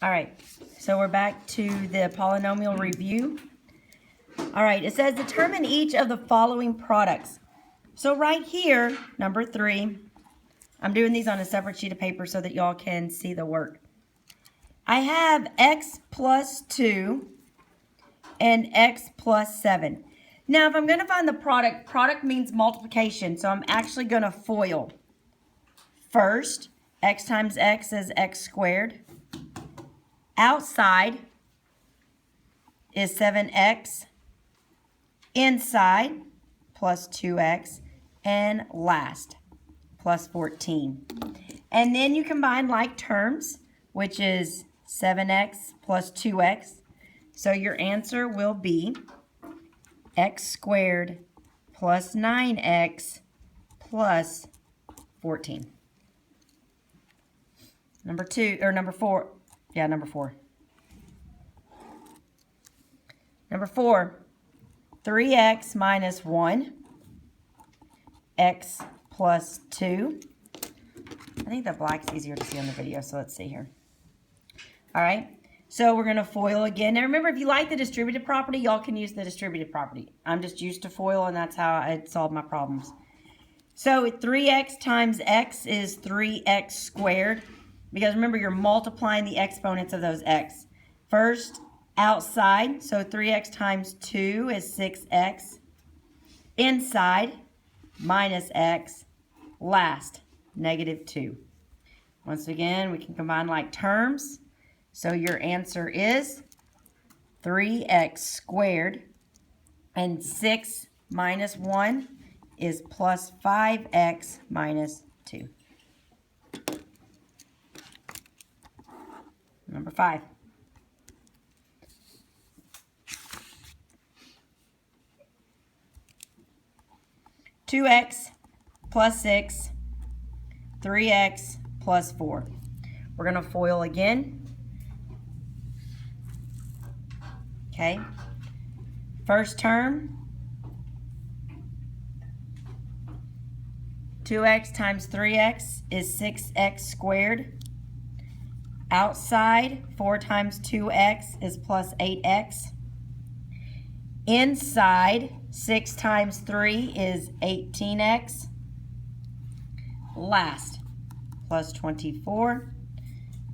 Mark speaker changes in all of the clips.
Speaker 1: All right, so we're back to the polynomial review. All right, it says determine each of the following products. So right here, number 3, I'm doing these on a separate sheet of paper so that y'all can see the work. I have x plus 2 and x plus 7. Now, if I'm going to find the product means multiplication, so I'm actually going to FOIL. First, x times x is x squared. Outside is 7x. Inside, plus 2x. And last, plus 14. And then you combine like terms, which is 7x plus 2x. So your answer will be x squared plus 9x plus 14. Number 4. Yeah, number 4. Number 4, 3x minus 1, x plus 2. I think the black's easier to see on the video, so let's see here. All right, so we're going to FOIL again. Now remember, if you like the distributive property, y'all can use the distributive property. I'm just used to FOIL, and that's how I solve my problems. So 3x times x is 3x squared. Because remember, you're multiplying the exponents of those x. First, outside, so 3x times 2 is 6x. Inside, minus x. Last, negative 2. Once again, we can combine like terms. So your answer is 3x squared. And 6 minus 1 is plus 5x minus 2. Number 5. Two x plus 6, 3x plus 4. We're going to FOIL again. Okay. First term, 2x times 3x is 6x squared. Outside, 4 times 2x is plus 8x. Inside, 6 times 3 is 18x. Last, plus 24.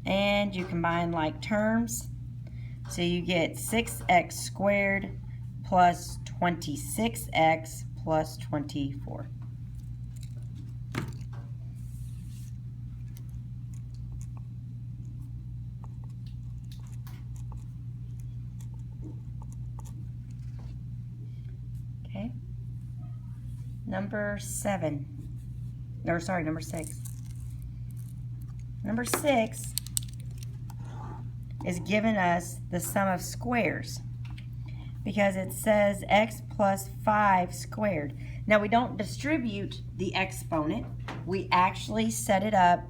Speaker 1: And you combine like terms. So you get 6x squared plus 26x plus 24. Okay. Number 7. Or sorry, number 6. Number 6 is giving us the sum of squares because it says x plus 5 squared. Now we don't distribute the exponent. We actually set it up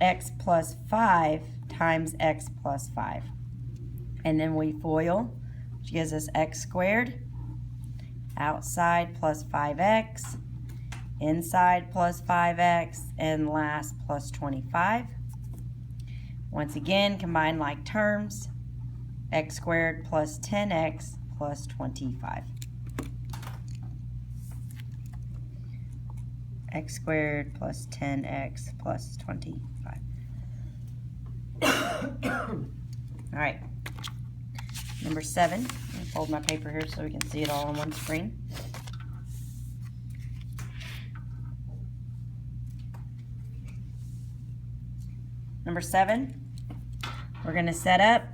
Speaker 1: x plus 5 times x plus 5. And then we FOIL, which gives us x squared. Outside plus 5x. Inside plus 5x. And last plus 25. Once again, combine like terms, x squared plus 10x plus 25. X squared plus 10x plus 25. All right, number 7. I'm going to fold my paper here so we can see it all on one screen. Number 7, we're going to set up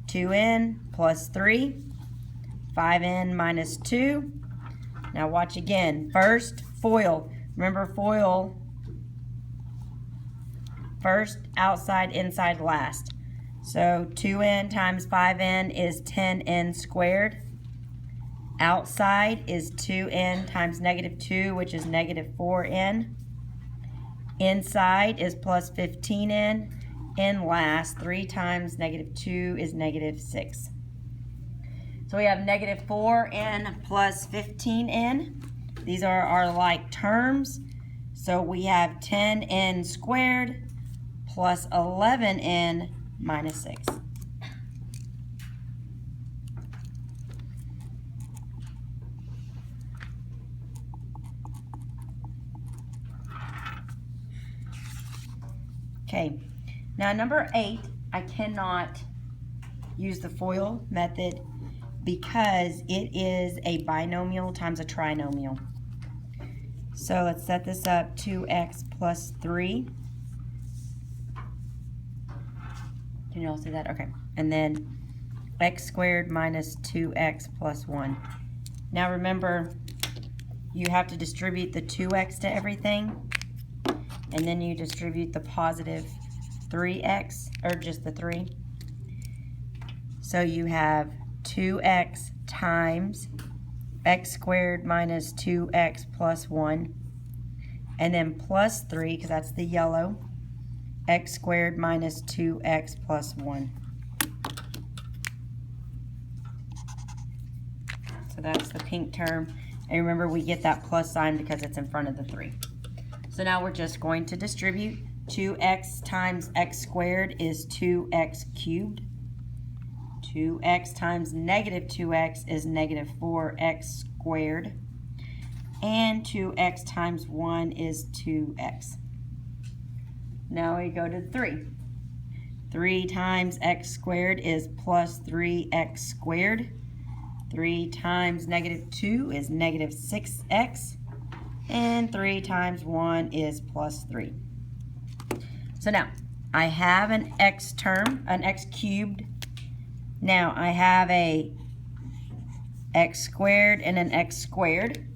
Speaker 1: 2n plus 3, 5n minus 2. Now watch again. First, FOIL. Remember, FOIL first, outside, inside, last. So 2n times 5n is 10n squared. Outside is 2n times negative 2, which is negative 4n. Inside is plus 15n, and last, 3 times negative 2 is negative 6. So we have negative 4n plus 15n. These are our like terms. So we have 10n squared plus 11n minus 6. Okay, now number 8, I cannot use the FOIL method because it is a binomial times a trinomial. So let's set this up, 2x plus 3. Can you all see that? Okay. And then x squared minus 2x plus 1. Now remember, you have to distribute the 2x to everything. And then you distribute the positive 3x, or just the 3. So you have 2x times x squared minus 2x plus 1. And then plus 3, because that's the yellow, x squared minus 2x plus 1. So that's the pink term. And remember, we get that plus sign because it's in front of the 3. So now we're just going to distribute. 2x times x squared is 2x cubed. 2x times negative 2x is negative 4x squared. And 2x times 1 is 2x. Now we go to 3. 3 times x squared is plus 3x squared. 3 times negative 2 is negative 6x. And 3 times 1 is plus 3. So now, I have an x term, an x cubed. Now, I have a x squared and an x squared.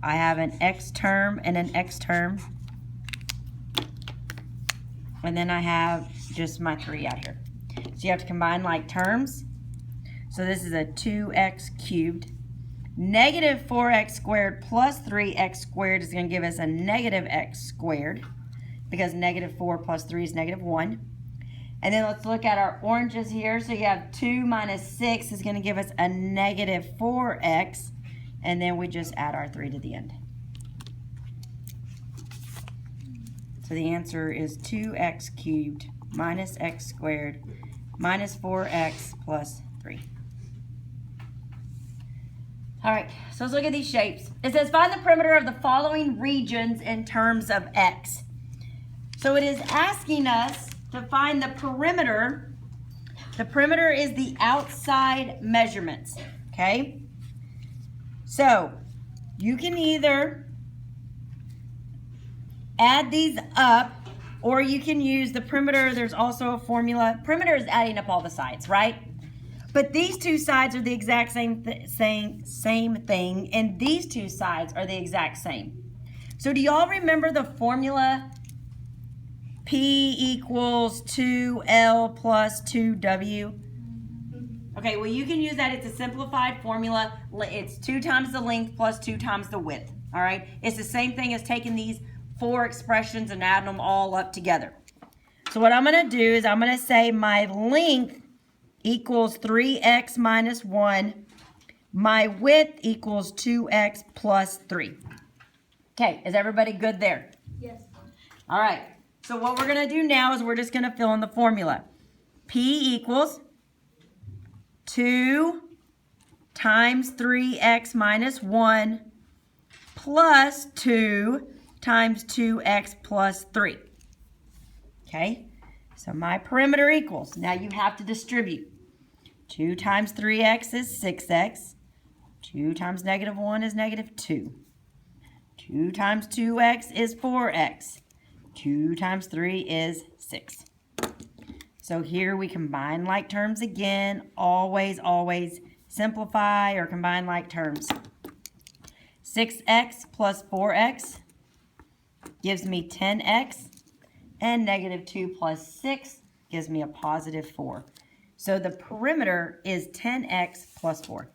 Speaker 1: I have an x term and an x term. And then I have just my 3 out here. So you have to combine like terms. So this is a 2x cubed. Negative 4x squared plus 3x squared is going to give us a negative x squared, because negative 4 plus 3 is negative 1. And then let's look at our oranges here. So you have 2 minus 6 is going to give us a negative 4x. And then we just add our 3 to the end. So the answer is 2x cubed minus x squared minus 4x plus 3. All right, so let's look at these shapes. It says find the perimeter of the following regions in terms of x. So it is asking us to find the perimeter. The perimeter is the outside measurements, okay? So you can either add these up, or you can use the perimeter. There's also a formula. Perimeter is adding up all the sides, right? But these two sides are the exact same thing, and these two sides are the exact same. So do y'all remember the formula? P equals 2L plus 2W. Okay, well, you can use that. It's a simplified formula. It's 2 times the length plus 2 times the width. All right? It's the same thing as taking these 4 expressions and adding them all up together. So what I'm going to do is I'm going to say my length equals 3x minus 1. My width equals 2x plus 3. Okay, is everybody good there?
Speaker 2: Yes.
Speaker 1: All right, so what we're going to do now is we're just going to fill in the formula. P equals 2 times 3x minus 1 plus 2 times 2x plus 3. Okay, so my perimeter equals, now you have to distribute. 2 times 3x is 6x. 2 times negative 1 is negative 2. 2 times 2x is 4x. 2 times 3 is 6. So here we combine like terms again. Always, always simplify or combine like terms. 6x plus 4x gives me 10x. And negative 2 plus 6 gives me a positive 4. So the perimeter is 10x plus 4.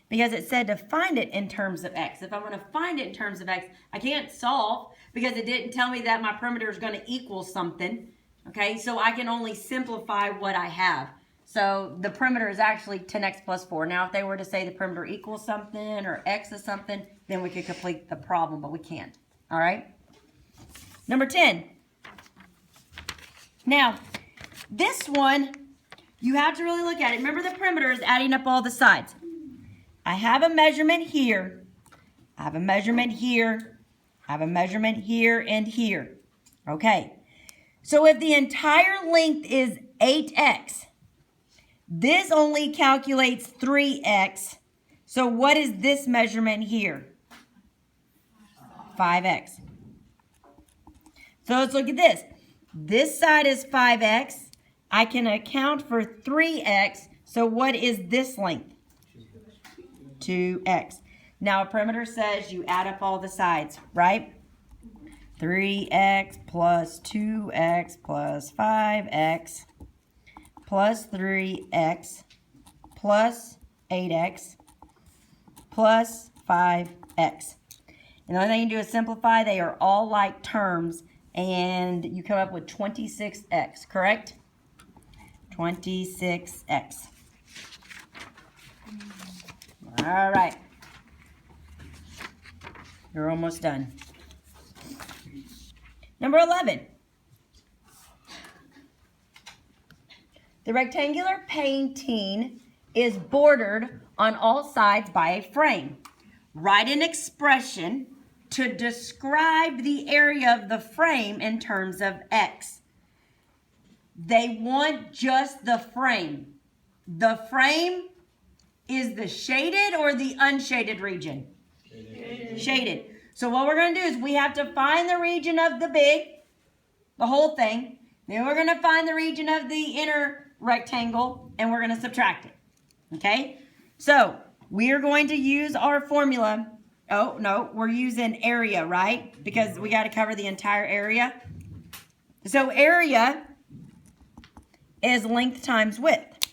Speaker 1: Because it said to find it in terms of x. If I want to find it in terms of x, I can't solve because it didn't tell me that my perimeter is going to equal something. Okay, so I can only simplify what I have. So the perimeter is actually 10x plus 4. Now if they were to say the perimeter equals something or x is something, then we could complete the problem, but we can't. All right? Number 10. Now, this one, you have to really look at it. Remember, the perimeter is adding up all the sides. I have a measurement here. I have a measurement here. I have a measurement here and here. Okay. So if the entire length is 8x, this only calculates 3x. So what is this measurement here? 5x. So let's look at this. This side is 5x. I can account for 3x. So what is this length? 2x. Now a perimeter says you add up all the sides, right? 3x plus 2x plus 5x plus 3x plus 8x plus 5x. And the only thing you can do is simplify. They are all like terms, and you come up with 26x, correct? 26x. All right. You're almost done. Number 11. The rectangular painting is bordered on all sides by a frame. Write an expression to describe the area of the frame in terms of x. They want just the frame. The frame is the shaded or the unshaded region? Shaded. So what we're going to do is we have to find the region of the whole thing. Then we're going to find the region of the inner rectangle, and we're going to subtract it. Okay? So we are going to use our formula. Oh, no, we're using area, right? Because we got to cover the entire area. So area is length times width.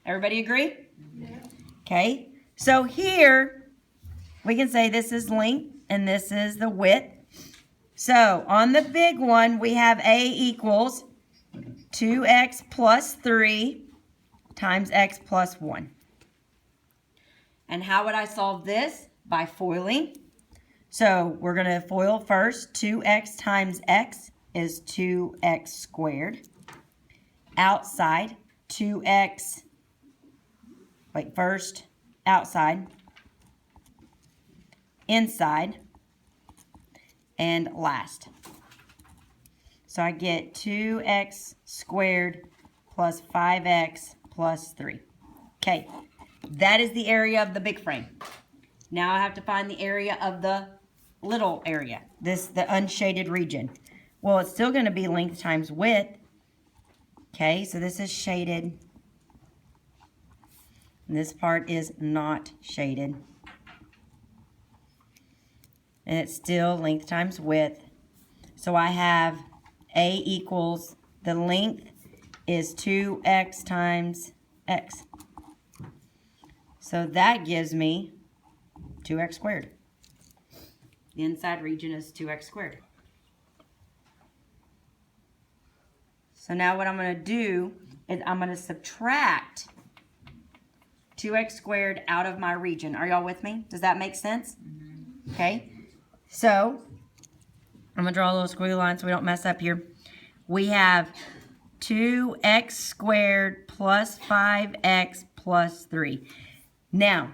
Speaker 1: Everybody agree? Yeah. Okay. So here we can say this is length and this is the width. So on the big one, we have A equals 2x plus 3 times x plus 1. And how would I solve this? By foiling. So we're going to FOIL first. 2x times x is 2x squared. Outside, 2x, wait, first, outside, inside, and last. So I get 2x squared plus 5x plus 3. Okay, that is the area of the big frame. Now I have to find the area of the little area, the unshaded region. Well, it's still going to be length times width. Okay, so this is shaded. And this part is not shaded. And it's still length times width. So I have A equals, the length is 2x times x. So that gives me 2x squared. The inside region is 2x squared. So now what I'm going to do is I'm going to subtract 2x squared out of my region. Are y'all with me? Does that make sense? Okay. So I'm going to draw a little squiggly line so we don't mess up here. We have 2x squared plus 5x plus 3. Now,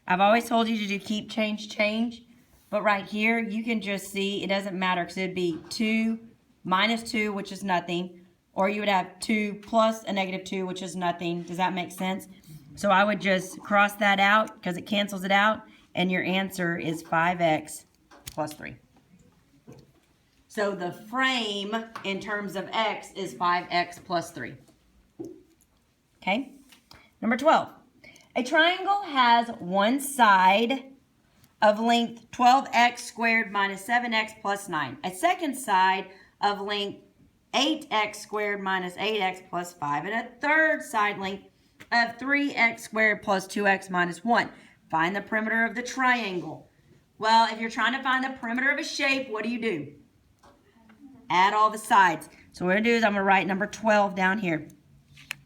Speaker 1: I've always told you to do keep, change. But right here, you can just see it doesn't matter because it would be 2 minus 2, which is nothing. Or you would have 2 plus a negative 2, which is nothing. Does that make sense? So I would just cross that out because it cancels it out. And your answer is 5x plus 3. So the frame in terms of x is 5x plus 3. Okay? Number 12. A triangle has one side of length 12x squared minus 7x plus 9. A second side of length 8x squared minus 8x plus 5. And a third side length of 3x squared plus 2x minus 1. Find the perimeter of the triangle. Well, if you're trying to find the perimeter of a shape, what do? Add all the sides. So what I'm going to do is I'm going to write number 12 down here.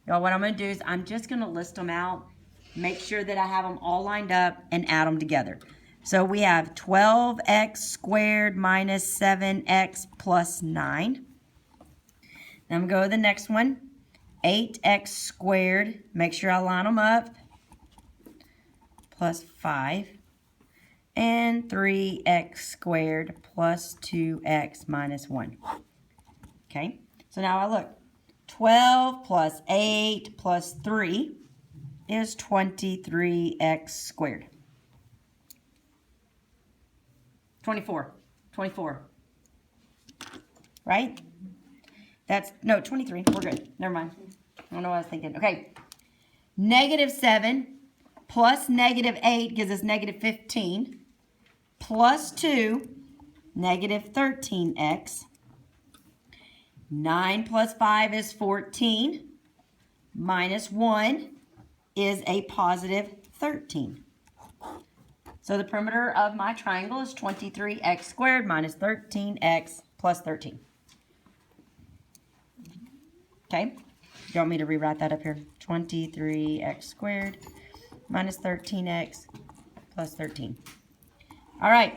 Speaker 1: Y'all, what I'm going to do is I'm just going to list them out, make sure that I have them all lined up, and add them together. So we have 12x squared minus 7x plus 9. Now I'm going to go to the next one. 8x squared, make sure I line them up, plus 5. And 3x squared plus 2x minus 1. Okay, so now I look. 12 plus 8 plus 3 is 23x squared. 24. Right? No, 23. We're good. Never mind. I don't know what I was thinking. Okay. Negative 7 plus negative 8 gives us negative 15. Plus 2, negative 13x. 9 plus 5 is 14. Minus 1 is a positive 13. So the perimeter of my triangle is 23x squared minus 13x plus 13. Okay, you want me to rewrite that up here? 23x squared minus 13x plus 13. All right,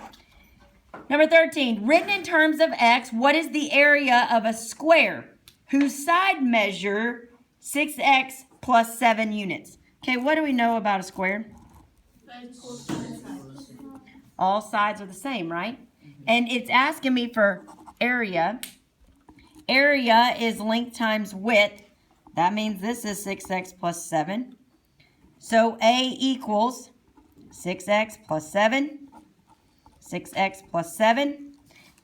Speaker 1: number 13, written in terms of x, what is the area of a square whose side measure 6x plus 7 units? Okay, what do we know about a square? All sides are the same, right? And it's asking me for area. Area is length times width. That means this is 6x plus 7. So A equals 6x plus 7, 6x plus 7,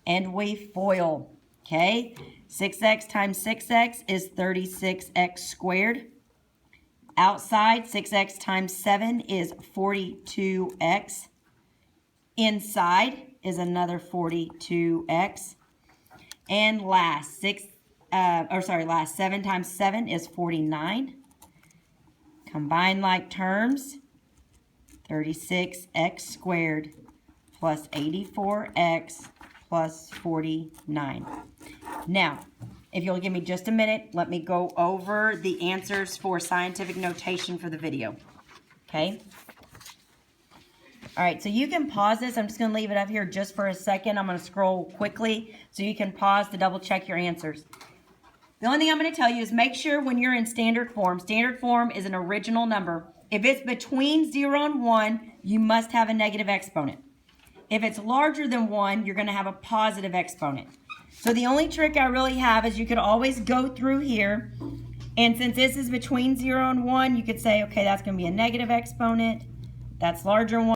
Speaker 1: and we FOIL. Okay, 6x times 6x is 36x squared. Outside, 6x times 7 is 42x. Inside is another 42x. And last 7 times 7 is 49. Combine like terms, 36x squared plus 84x plus 49. Now, if you'll give me just a minute, let me go over the answers for scientific notation for the video. Okay? All right, so you can pause this. I'm just going to leave it up here just for a second. I'm going to scroll quickly so you can pause to double check your answers. The only thing I'm going to tell you is make sure when you're in standard form is an original number. If it's between 0 and 1, you must have a negative exponent. If it's larger than 1, you're going to have a positive exponent. So the only trick I really have is you could always go through here, and since this is between 0 and 1, you could say, okay, that's going to be a negative exponent. That's larger than 1.